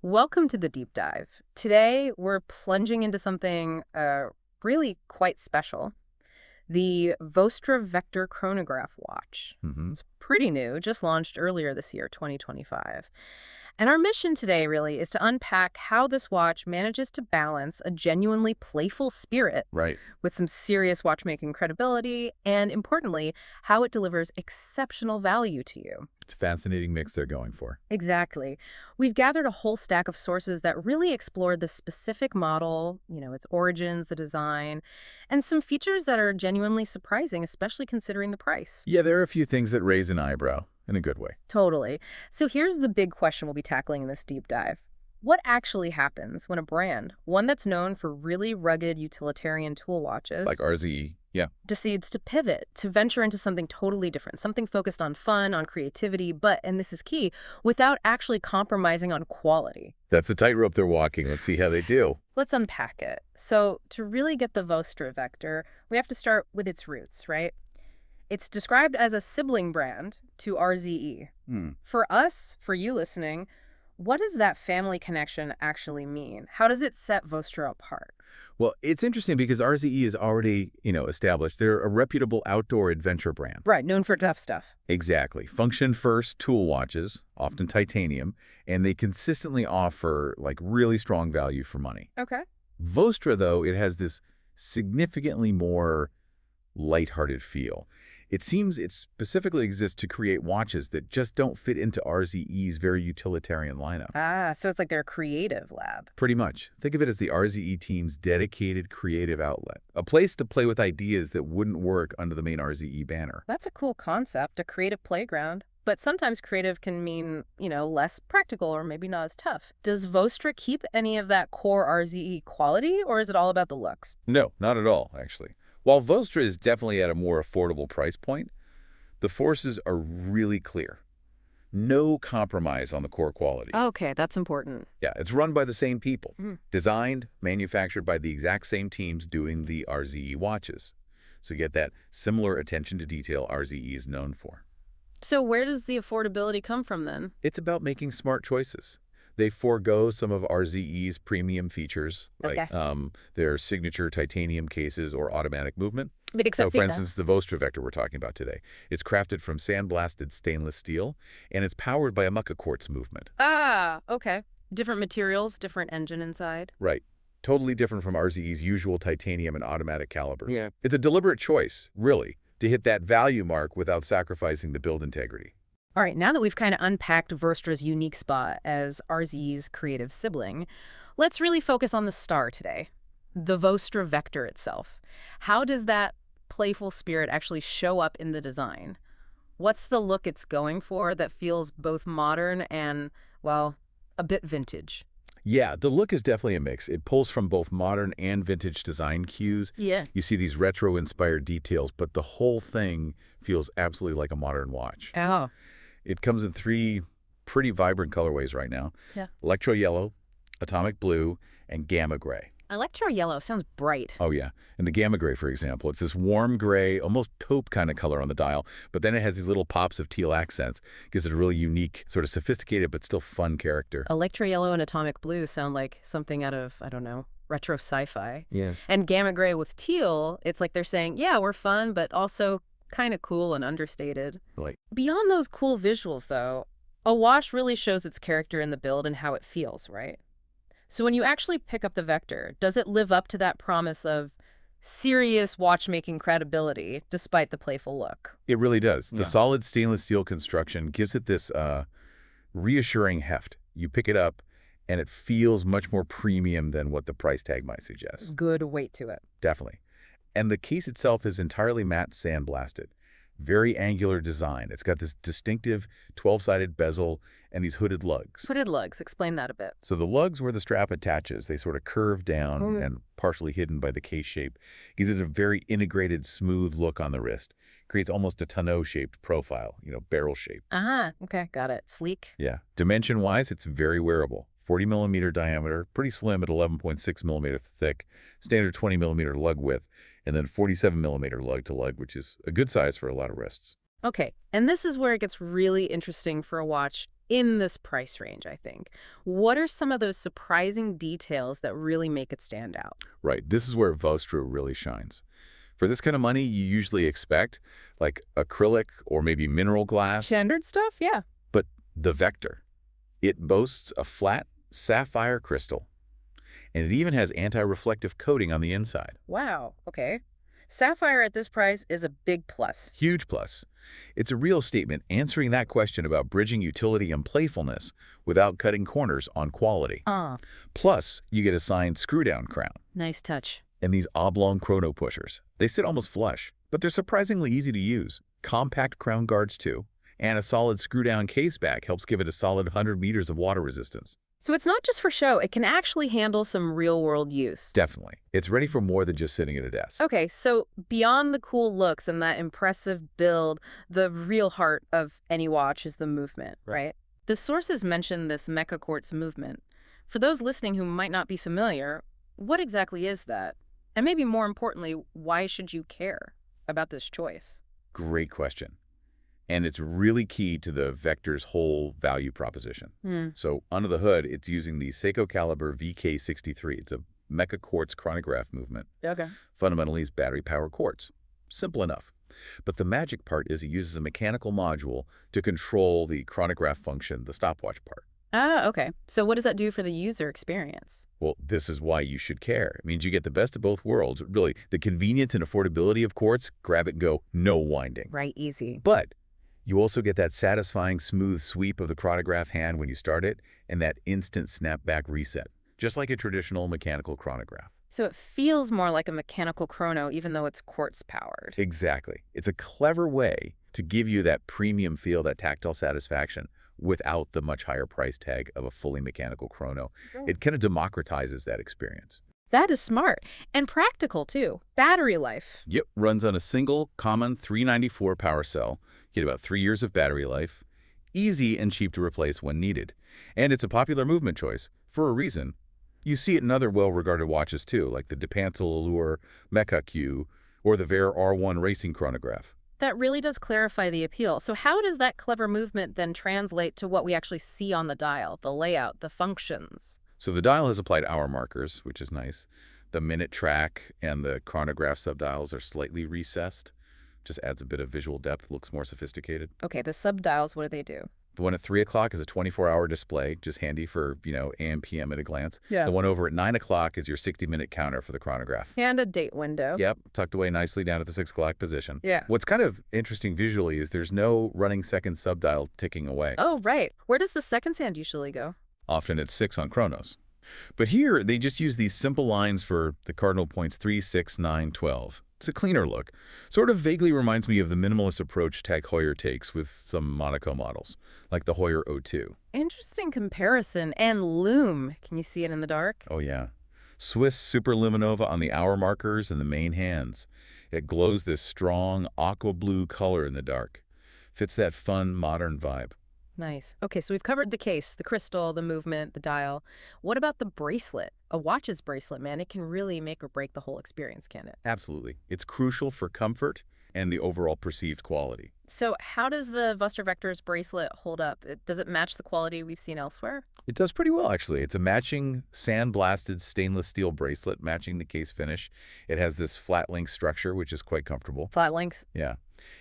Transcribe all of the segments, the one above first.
Welcome to the deep dive. Today, we're plunging into something really quite special. The Vostra Vector Chronograph watch. Hmm. It's pretty new, just launched earlier this year, 2025. And our mission today really is to unpack how this watch manages to balance a genuinely playful spirit Right. with some serious watchmaking credibility, and importantly, how it delivers exceptional value to you. It's a fascinating mix they're going for. Exactly. We've gathered a whole stack of sources that really explore the specific model, its origins, the design, and some features that are genuinely surprising, especially considering the price. Yeah, there are a few things that raise an eyebrow in a good way. Totally. So here's the big question we'll be tackling in this deep dive. What actually happens when a brand, one that's known for really rugged utilitarian tool watches, Like RZE. Yeah. decides to pivot, to venture into something totally different, something focused on fun, on creativity, but, and this is key, without actually compromising on quality? That's the tightrope they're walking. Let's see how they do. Let's unpack it. So to really get the Vostra Vector, we have to start with its roots, right? It's described as a sibling brand to RZE. Hmm. For us, for you listening, what does that family connection actually mean? How does it set Vostra apart? Well, it's interesting because RZE is already, established. They're a reputable outdoor adventure brand. Right, known for tough stuff. Exactly. Function-first tool watches, often titanium, and they consistently offer, really strong value for money. Okay. Vostra, though, it has this significantly more lighthearted feel. It seems it specifically exists to create watches that just don't fit into RZE's very utilitarian lineup. Ah, so it's like their creative lab. Pretty much. Think of it as the RZE team's dedicated creative outlet, a place to play with ideas that wouldn't work under the main RZE banner. That's a cool concept, a creative playground. But sometimes creative can mean, less practical or maybe not as tough. Does Vostra keep any of that core RZE quality, or is it all about the looks? No, not at all, actually. While Vostra is definitely at a more affordable price point, the forces are really clear. No compromise on the core quality. Okay, that's important. Yeah, it's run by the same people. Mm. Designed, manufactured by the exact same teams doing the RZE watches. So you get that similar attention to detail RZE is known for. So where does the affordability come from then? It's about making smart choices. They forego some of RZE's premium features, like Okay. their signature titanium cases or automatic movement. But So, except for instance, the Vostra Vector we're talking about today. It's crafted from sandblasted stainless steel, and it's powered by a Meca-Quartz movement. Ah, okay. Different materials, different engine inside. Right. Totally different from RZE's usual titanium and automatic calibers. Yeah. It's a deliberate choice, really, to hit that value mark without sacrificing the build integrity. All right, now that we've kind of unpacked Vostra's unique spot as RZ's creative sibling, let's really focus on the star today, the Vostra Vector itself. How does that playful spirit actually show up in the design? What's the look it's going for that feels both modern and, well, a bit vintage? Yeah, the look is definitely a mix. It pulls from both modern and vintage design cues. Yeah. You see these retro-inspired details, but the whole thing feels absolutely like a modern watch. Oh. It comes in three pretty vibrant colorways right now. Yeah. Electro yellow, atomic blue, and gamma gray. Electro yellow sounds bright. Oh, yeah. And the gamma gray, for example, it's this warm gray, almost taupe kind of color on the dial, but then it has these little pops of teal accents. Gives it a really unique, sort of sophisticated but still fun character. Electro yellow and atomic blue sound like something out of, I don't know, retro sci-fi. Yeah. And gamma gray with teal, it's like they're saying, yeah, we're fun, but also kind of cool and understated. Like, Beyond those cool visuals, though, a watch really shows its character in the build and how it feels, right? So when you actually pick up the Vector, does it live up to that promise of serious watchmaking credibility despite the playful look? it really does. Yeah. The solid stainless steel construction gives it this reassuring heft. You pick it up, and it feels much more premium than what the price tag might suggest. Good weight to it. Definitely. And the case itself is entirely matte sandblasted. Very angular design. It's got this distinctive 12-sided bezel and these hooded lugs. Hooded lugs, explain that a bit. So the lugs where the strap attaches, they sort of curve down Mm. and partially hidden by the case shape. Gives it a very integrated, smooth look on the wrist. Creates almost a tonneau-shaped profile, barrel shape. Ah, okay, got it. Sleek. Yeah. Dimension-wise, it's very wearable. 40-millimeter diameter, pretty slim at 11.6-millimeter thick, standard 20-millimeter lug width, and then 47-millimeter lug-to-lug, which is a good size for a lot of wrists. Okay, and this is where it gets really interesting for a watch in this price range, I think. What are some of those surprising details that really make it stand out? Right, this is where Vostra really shines. For this kind of money, you usually expect like acrylic or maybe mineral glass, Standard stuff? Yeah. but the Vector, it boasts a flat sapphire crystal, and it even has anti-reflective coating on the inside. Wow. Okay. Sapphire at this price is a big plus. Huge plus. It's a real statement answering that question about bridging utility and playfulness without cutting corners on quality. Ah, Plus, you get a signed screw-down crown nice touch. and these oblong chrono pushers. They sit almost flush, but they're surprisingly easy to use. Compact crown guards too, and a solid screw-down case back helps give it a solid 100 meters of water resistance. So it's not just for show, it can actually handle some real-world use. Definitely. It's ready for more than just sitting at a desk. Okay, so beyond the cool looks and that impressive build, the real heart of any watch is the movement, right? The sources mention this Meca-Quartz movement. For those listening who might not be familiar, what exactly is that? And maybe more importantly, why should you care about this choice? Great question. And it's really key to the Vector's whole value proposition. So under the hood, it's using the Seiko Caliber VK63. It's a Meca-Quartz chronograph movement. Okay. Fundamentally, it's battery-powered quartz. Simple enough. But the magic part is it uses a mechanical module to control the chronograph function, the stopwatch part. Ah, okay. So what does that do for the user experience? Well, this is why you should care. It means you get the best of both worlds. Really, the convenience and affordability of quartz, grab it and go, no winding. Right, easy. But you also get that satisfying smooth sweep of the chronograph hand when you start it and that instant snapback reset, just like a traditional mechanical chronograph. So it feels more like a mechanical chrono even though it's quartz powered. Exactly. It's a clever way to give you that premium feel, that tactile satisfaction, without the much higher price tag of a fully mechanical chrono. It kind of democratizes that experience. That is smart. And practical, too. Battery life. Yep, runs on a single common 394 power cell. Get about 3 years of battery life. Easy and cheap to replace when needed. And it's a popular movement choice for a reason. You see it in other well-regarded watches too, like the Depancel Allure Meca-Q or the Ver R1 racing chronograph. That really does clarify the appeal. So how does that clever movement then translate to what we actually see on the dial, the layout, the functions? So the dial has applied hour markers, which is nice. The minute track and the chronograph subdials are slightly recessed. Just adds a bit of visual depth, looks more sophisticated. Okay, the subdials, what do they do? The one at 3 o'clock is a 24-hour display, just handy for, AM, PM at a glance. Yeah. The one over at 9 o'clock is your 60-minute counter for the chronograph. And a date window. Yep, tucked away nicely down at the 6 o'clock position. Yeah. What's kind of interesting visually is there's no running second subdial ticking away. Oh, right. Where does the seconds hand usually go? Often it's 6 on chronos. But here, they just use these simple lines for the cardinal points 3, 6, 9, 12. It's a cleaner look. Sort of vaguely reminds me of the minimalist approach Tag Heuer takes with some Monaco models, like the Heuer O2. Interesting comparison. And lume. Can you see it in the dark? Oh yeah. Swiss Superluminova on the hour markers and the main hands. It glows this strong aqua blue color in the dark. Fits that fun, modern vibe. Nice. Okay, so we've covered the case, the crystal, the movement, the dial. What about the bracelet? A watch's bracelet, man. It can really make or break the whole experience, can't it? Absolutely. It's crucial for comfort and the overall perceived quality. So how does the Vostra Vector's bracelet hold up? Does it match the quality we've seen elsewhere? It does pretty well, actually. It's a matching sandblasted stainless steel bracelet, matching the case finish. It has this flat link structure, which is quite comfortable. Flat links? Yeah.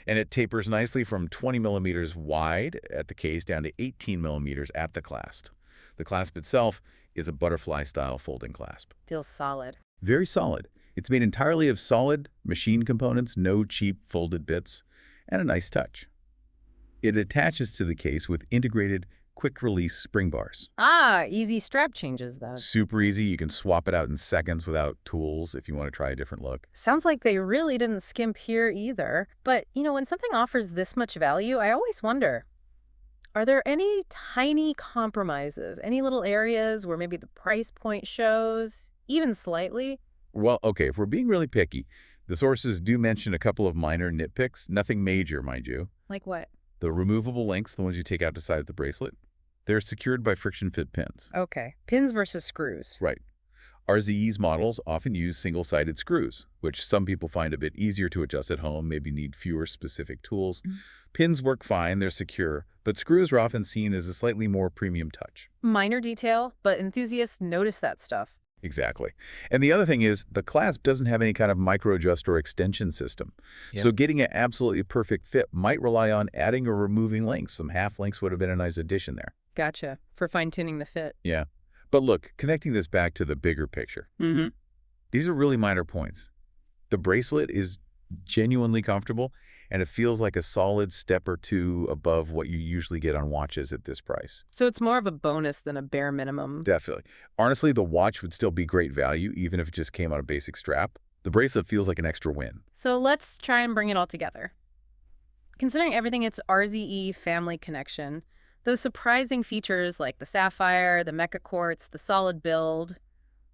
And it tapers nicely from 20 millimeters wide at the case down to 18 millimeters at the clasp. The clasp itself is a butterfly-style folding clasp. Feels solid. Very solid. It's made entirely of solid machine components, no cheap folded bits, and a nice touch. It attaches to the case with integrated quick-release spring bars. Ah, easy strap changes, though. Super easy. You can swap it out in seconds without tools if you want to try a different look. Sounds like they really didn't skimp here either. But, when something offers this much value, I always wonder, are there any tiny compromises, any little areas where maybe the price point shows, even slightly? Well, okay, if we're being really picky, the sources do mention a couple of minor nitpicks, nothing major, mind you. Like what? The removable links, the ones you take out to side of the bracelet, they're secured by friction fit pins. Okay. Pins versus screws. Right. RZE's models often use single-sided screws, which some people find a bit easier to adjust at home, maybe need fewer specific tools. Pins work fine, they're secure, but screws are often seen as a slightly more premium touch. Minor detail, but enthusiasts notice that stuff. Exactly. And the other thing is, the clasp doesn't have any kind of micro-adjust or extension system. Yep. So getting an absolutely perfect fit might rely on adding or removing links. Some half links would have been a nice addition there. Gotcha. For fine-tuning the fit. Yeah. But look, connecting this back to the bigger picture, these are really minor points. The bracelet is genuinely comfortable, and it feels like a solid step or two above what you usually get on watches at this price. So it's more of a bonus than a bare minimum. Definitely. Honestly, the watch would still be great value, even if it just came on a basic strap. The bracelet feels like an extra win. So let's try and bring it all together. Considering everything its RZE family connection, those surprising features like the sapphire, the Meca-Quartz, the solid build,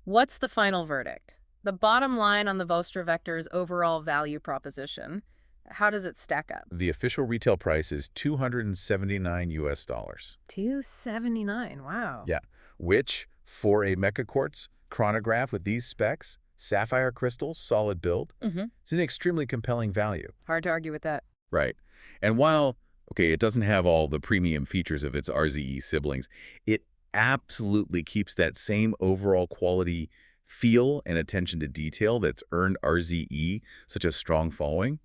what's the final verdict? The bottom line on the Vostra Vector's overall value proposition. How does it stack up? The official retail price is $279 US. $279, wow. Yeah, which, for a Meca-Quartz chronograph with these specs, sapphire crystals, solid build, is an extremely compelling value. Hard to argue with that. Right. And while, okay, it doesn't have all the premium features of its RZE siblings, it absolutely keeps that same overall quality feel and attention to detail that's earned RZE such a strong following.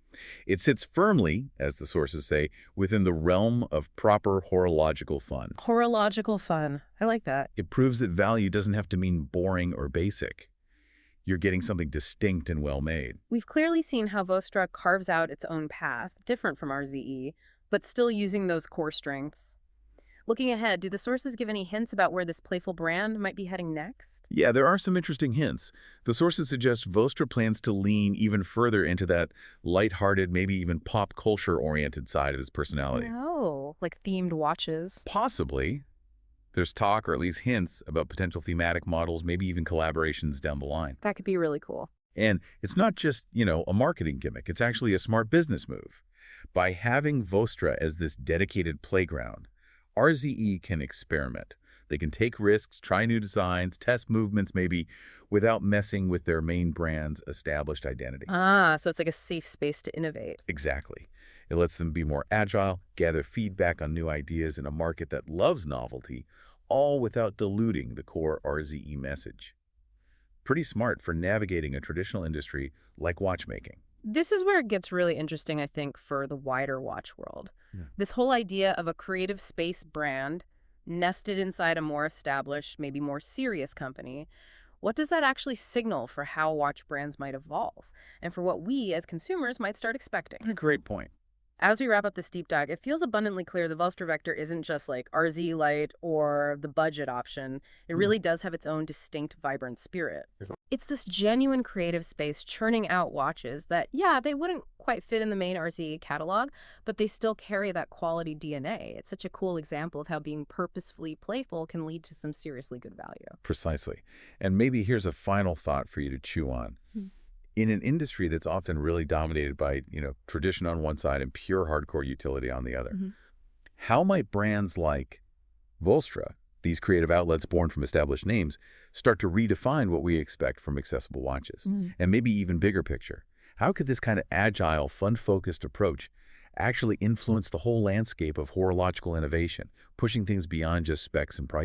It sits firmly, as the sources say, within the realm of proper horological fun. Horological fun. I like that. It proves that value doesn't have to mean boring or basic. You're getting something distinct and well-made. We've clearly seen how Vostra carves out its own path, different from RZE, but still using those core strengths. Looking ahead, do the sources give any hints about where this playful brand might be heading next? Yeah, there are some interesting hints. The sources suggest Vostra plans to lean even further into that lighthearted, maybe even pop culture-oriented side of his personality. Oh, like themed watches. Possibly. There's talk, or at least hints, about potential thematic models, maybe even collaborations down the line. That could be really cool. And it's not just, a marketing gimmick. It's actually a smart business move. By having Vostra as this dedicated playground, RZE can experiment. They can take risks, try new designs, test movements maybe, without messing with their main brand's established identity. Ah, so it's like a safe space to innovate. Exactly. It lets them be more agile, gather feedback on new ideas in a market that loves novelty, all without diluting the core RZE message. Pretty smart for navigating a traditional industry like watchmaking. This is where it gets really interesting, I think, for the wider watch world. Yeah. This whole idea of a creative space brand nested inside a more established, maybe more serious company. What does that actually signal for how watch brands might evolve and for what we as consumers might start expecting? A great point. As we wrap up this deep dive, it feels abundantly clear the Vostra Vector isn't just like RZ Lite or the budget option. It really does have its own distinct, vibrant spirit. It's this genuine creative space churning out watches that, yeah, they wouldn't quite fit in the main RZ catalog, but they still carry that quality DNA. It's such a cool example of how being purposefully playful can lead to some seriously good value. Precisely. And maybe here's a final thought for you to chew on. In an industry that's often really dominated by, tradition on one side and pure hardcore utility on the other, how might brands like Vostra, these creative outlets born from established names, start to redefine what we expect from accessible watches? And maybe even bigger picture, how could this kind of agile, fun-focused approach actually influence the whole landscape of horological innovation, pushing things beyond just specs and price?